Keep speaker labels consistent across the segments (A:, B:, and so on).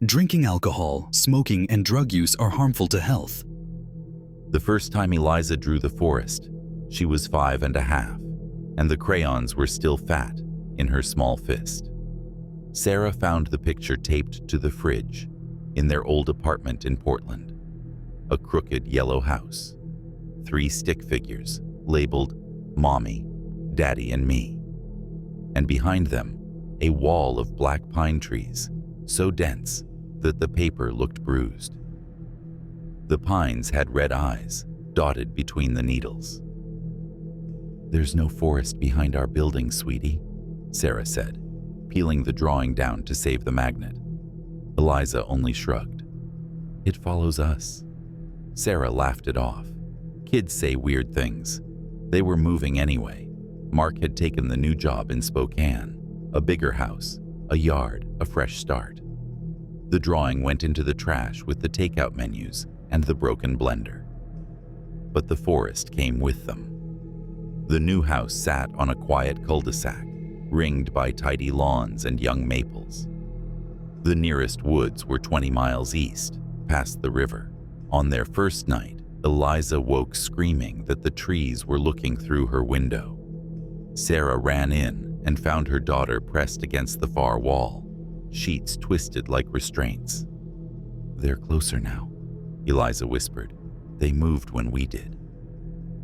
A: Drinking alcohol, smoking, and drug use are harmful to health.
B: The first time Eliza drew the forest, she was 5.5, and the crayons were still fat in her small fist. Sarah found the picture taped to the fridge in their old apartment in Portland. A crooked yellow house, 3 stick figures labeled Mommy, Daddy, and Me. And behind them, a wall of black pine trees, so dense that the paper looked bruised. The pines had red eyes dotted between the needles. "There's no forest behind our building, sweetie," Sarah said, peeling the drawing down to save the magnet. Eliza only shrugged. "It follows us." Sarah laughed it off. Kids say weird things. They were moving anyway. Mark had taken the new job in Spokane, a bigger house, a yard, a fresh start. The drawing went into the trash with the takeout menus and the broken blender. But the forest came with them. The new house sat on a quiet cul-de-sac, ringed by tidy lawns and young maples. The nearest woods were 20 miles east, past the river. On their first night, Eliza woke screaming that the trees were looking through her window. Sarah ran in and found her daughter pressed against the far wall, sheets twisted like restraints. "They're closer now," Eliza whispered. "They moved when we did."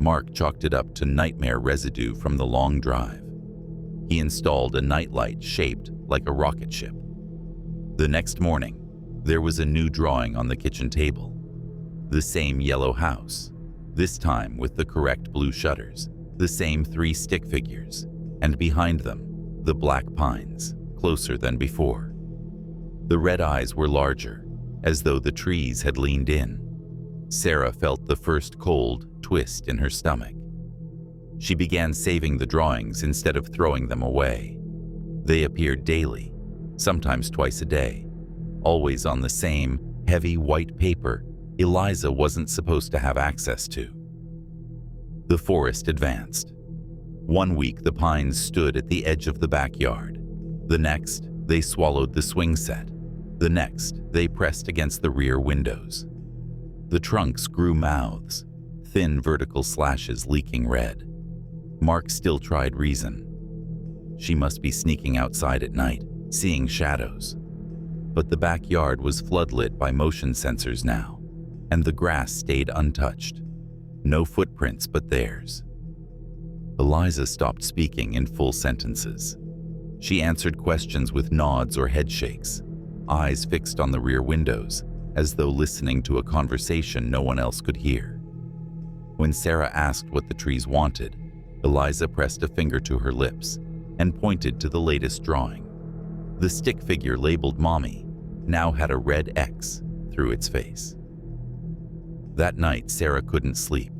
B: Mark chalked it up to nightmare residue from the long drive. He installed a nightlight shaped like a rocket ship. The next morning, there was a new drawing on the kitchen table. The same yellow house, this time with the correct blue shutters, the same 3 stick figures, and behind them, the black pines, closer than before. The red eyes were larger, as though the trees had leaned in. Sarah felt the first cold twist in her stomach. She began saving the drawings instead of throwing them away. They appeared daily, sometimes twice a day, always on the same heavy white paper Eliza wasn't supposed to have access to. The forest advanced. One week, the pines stood at the edge of the backyard. The next, they swallowed the swing set. The next, they pressed against the rear windows. The trunks grew mouths, thin vertical slashes leaking red. Mark still tried reason. She must be sneaking outside at night, seeing shadows. But the backyard was floodlit by motion sensors now, and the grass stayed untouched. No footprints but theirs. Eliza stopped speaking in full sentences. She answered questions with nods or head shakes, eyes fixed on the rear windows, as though listening to a conversation no one else could hear. When Sarah asked what the trees wanted, Eliza pressed a finger to her lips and pointed to the latest drawing. The stick figure labeled Mommy now had a red X through its face. That night, Sarah couldn't sleep.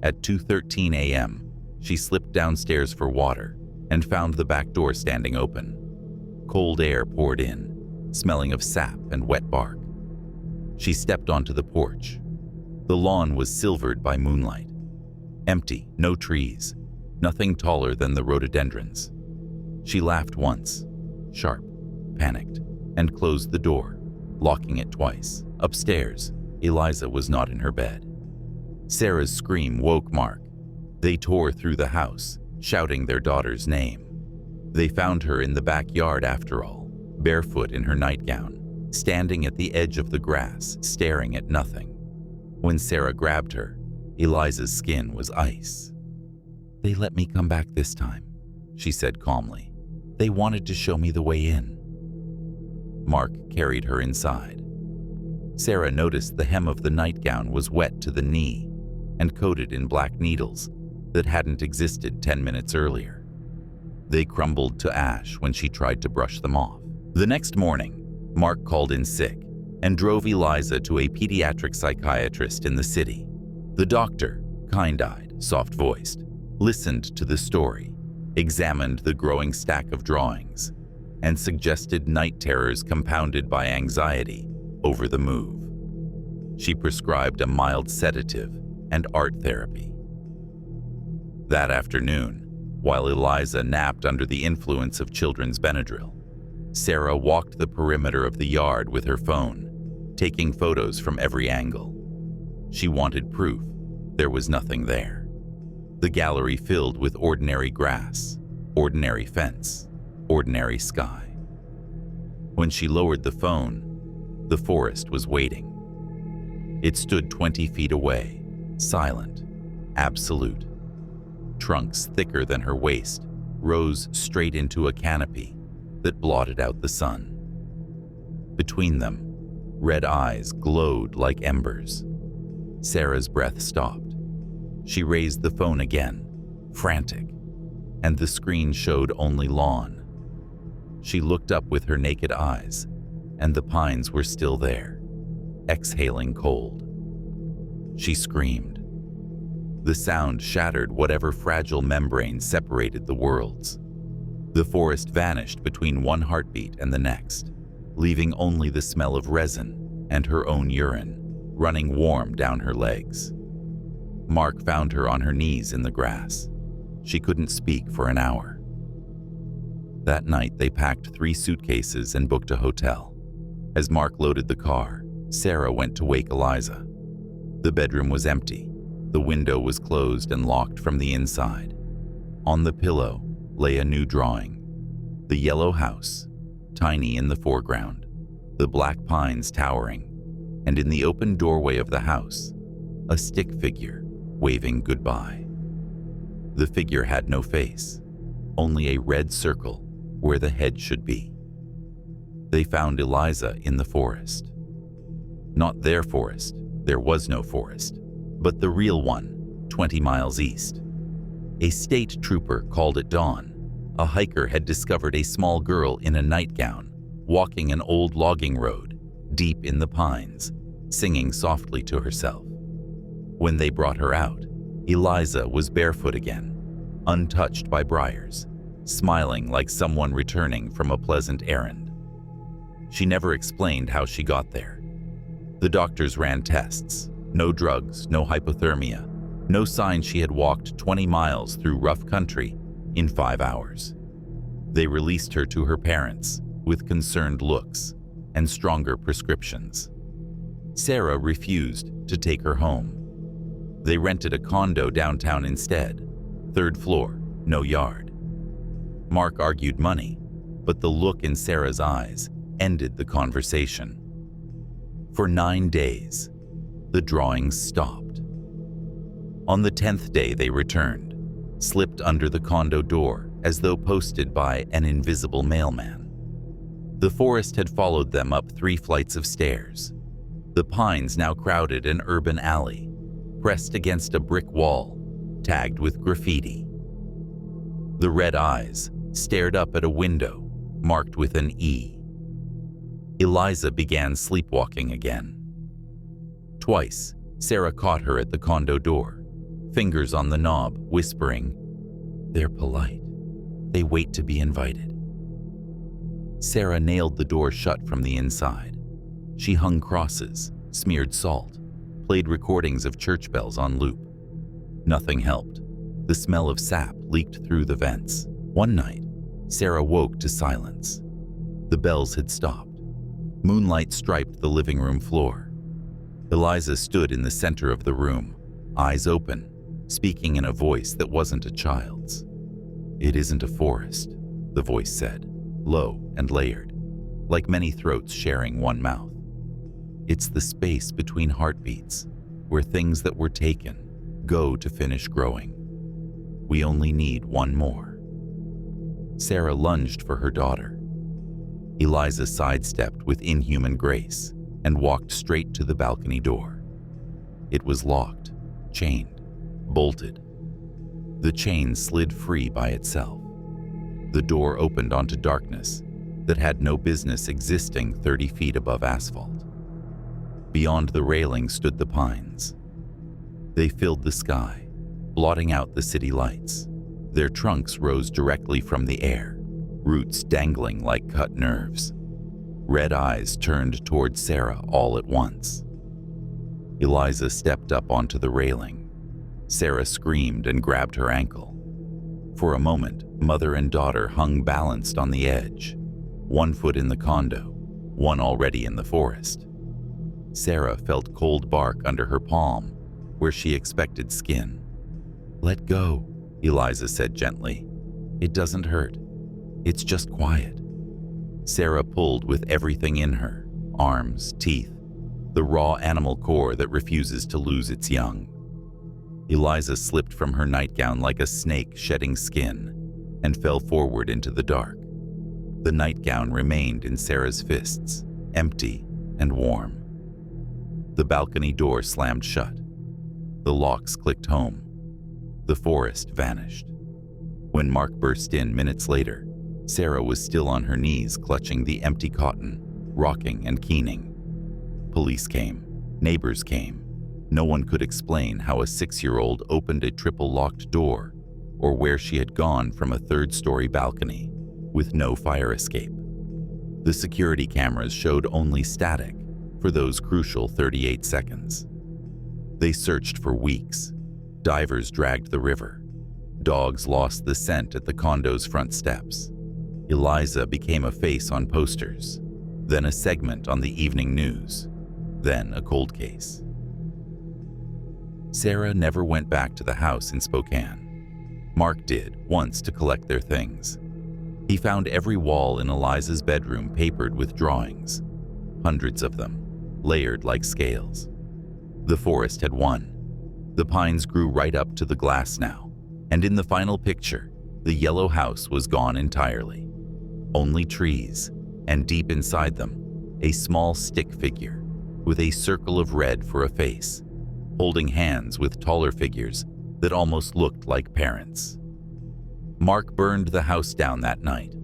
B: At 2:13 a.m., she slipped downstairs for water and found the back door standing open. Cold air poured in, smelling of sap and wet bark. She stepped onto the porch. The lawn was silvered by moonlight. Empty, no trees, nothing taller than the rhododendrons. She laughed once, sharp, panicked, and closed the door, locking it twice. Upstairs, Eliza was not in her bed. Sarah's scream woke Mark. They tore through the house, shouting their daughter's name. They found her in the backyard after all, barefoot in her nightgown, standing at the edge of the grass, staring at nothing. When Sarah grabbed her, Eliza's skin was ice. "They let me come back this time," she said calmly. "They wanted to show me the way in." Mark carried her inside. Sarah noticed the hem of the nightgown was wet to the knee and coated in black needles that hadn't existed 10 minutes earlier. They crumbled to ash when she tried to brush them off. The next morning, Mark called in sick and drove Eliza to a pediatric psychiatrist in the city. The doctor, kind-eyed, soft-voiced, listened to the story, examined the growing stack of drawings, and suggested night terrors compounded by anxiety over the move. She prescribed a mild sedative and art therapy. That afternoon, while Eliza napped under the influence of children's Benadryl, Sarah walked the perimeter of the yard with her phone, taking photos from every angle. She wanted proof. There was nothing there. The gallery filled with ordinary grass, ordinary fence, ordinary sky. When she lowered the phone, the forest was waiting. It stood 20 feet away, silent, absolute. Trunks thicker than her waist rose straight into a canopy that blotted out the sun. Between them, red eyes glowed like embers. Sarah's breath stopped. She raised the phone again, frantic, and the screen showed only lawn. She looked up with her naked eyes, and the pines were still there, exhaling cold. She screamed. The sound shattered whatever fragile membrane separated the worlds. The forest vanished between one heartbeat and the next, leaving only the smell of resin and her own urine running warm down her legs. Mark found her on her knees in the grass. She couldn't speak for an hour. That night, they packed 3 suitcases and booked a hotel. As Mark loaded the car, Sarah went to wake Eliza. The bedroom was empty. The window was closed and locked from the inside. On the pillow lay a new drawing. The yellow house, tiny in the foreground, the black pines towering, and in the open doorway of the house, a stick figure waving goodbye. The figure had no face, only a red circle where the head should be. They found Eliza in the forest. Not their forest, there was no forest, but the real one, 20 miles east. A state trooper called at dawn. A hiker had discovered a small girl in a nightgown, walking an old logging road, deep in the pines, singing softly to herself. When they brought her out, Eliza was barefoot again, untouched by briars, smiling like someone returning from a pleasant errand. She never explained how she got there. The doctors ran tests. No drugs, no hypothermia, no sign she had walked 20 miles through rough country in 5 hours. They released her to her parents with concerned looks and stronger prescriptions. Sarah refused to take her home. They rented a condo downtown instead, 3rd floor, no yard. Mark argued money, but the look in Sarah's eyes ended the conversation. For 9 days, the drawings stopped. On the 10th day, they returned, slipped under the condo door as though posted by an invisible mailman. The forest had followed them up 3 flights of stairs. The pines now crowded an urban alley, pressed against a brick wall, tagged with graffiti. The red eyes stared up at a window marked with an E. Eliza began sleepwalking again. Twice, Sarah caught her at the condo door, fingers on the knob, whispering, "They're polite. They wait to be invited." Sarah nailed the door shut from the inside. She hung crosses, smeared salt, played recordings of church bells on loop. Nothing helped. The smell of sap leaked through the vents. One night, Sarah woke to silence. The bells had stopped. Moonlight striped the living room floor. Eliza stood in the center of the room, eyes open, speaking in a voice that wasn't a child's. "It isn't a forest," the voice said, low and layered, like many throats sharing one mouth. "It's the space between heartbeats, where things that were taken go to finish growing. We only need one more." Sarah lunged for her daughter. Eliza sidestepped with inhuman grace and walked straight to the balcony door. It was locked, chained, bolted. The chain slid free by itself. The door opened onto darkness that had no business existing 30 feet above asphalt. Beyond the railing stood the pines. They filled the sky, blotting out the city lights. Their trunks rose directly from the air, roots dangling like cut nerves. Red eyes turned toward Sarah all at once. Eliza stepped up onto the railing. Sarah screamed and grabbed her ankle. For a moment, mother and daughter hung balanced on the edge. One foot in the condo, one already in the forest. Sarah felt cold bark under her palm, where she expected skin. "Let go," Eliza said gently. "It doesn't hurt. It's just quiet." Sarah pulled with everything in her, arms, teeth, the raw animal core that refuses to lose its young. Eliza slipped from her nightgown like a snake shedding skin and fell forward into the dark. The nightgown remained in Sarah's fists, empty and warm. The balcony door slammed shut. The locks clicked home. The forest vanished. When Mark burst in minutes later, Sarah was still on her knees clutching the empty cotton, rocking and keening. Police came. Neighbors came. No one could explain how a 6-year-old opened a triple-locked door or where she had gone from a third-story balcony with no fire escape. The security cameras showed only static for those crucial 38 seconds. They searched for weeks. Divers dragged the river. Dogs lost the scent at the condo's front steps. Eliza became a face on posters, then a segment on the evening news, then a cold case. Sarah never went back to the house in Spokane. Mark did, once to collect their things. He found every wall in Eliza's bedroom papered with drawings, hundreds of them, layered like scales. The forest had won. The pines grew right up to the glass now, and in the final picture, the yellow house was gone entirely. Only trees, and deep inside them, a small stick figure with a circle of red for a face, holding hands with taller figures that almost looked like parents. Mark burned the house down that night.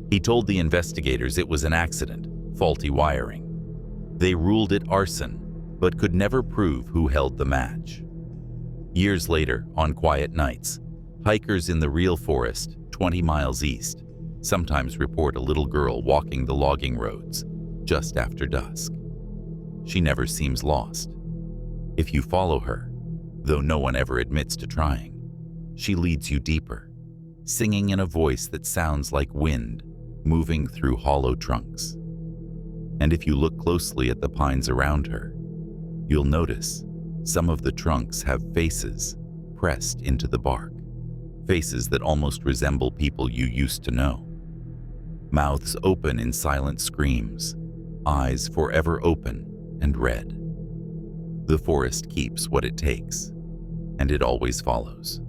B: He told the investigators it was an accident, faulty wiring. They ruled it arson, but could never prove who held the match. Years later, on quiet nights, hikers in the real forest, 20 miles east, sometimes report a little girl walking the logging roads just after dusk. She never seems lost. If you follow her, though no one ever admits to trying, she leads you deeper, singing in a voice that sounds like wind moving through hollow trunks. And if you look closely at the pines around her, you'll notice some of the trunks have faces pressed into the bark, faces that almost resemble people you used to know. Mouths open in silent screams, eyes forever open and red. The forest keeps what it takes, and it always follows.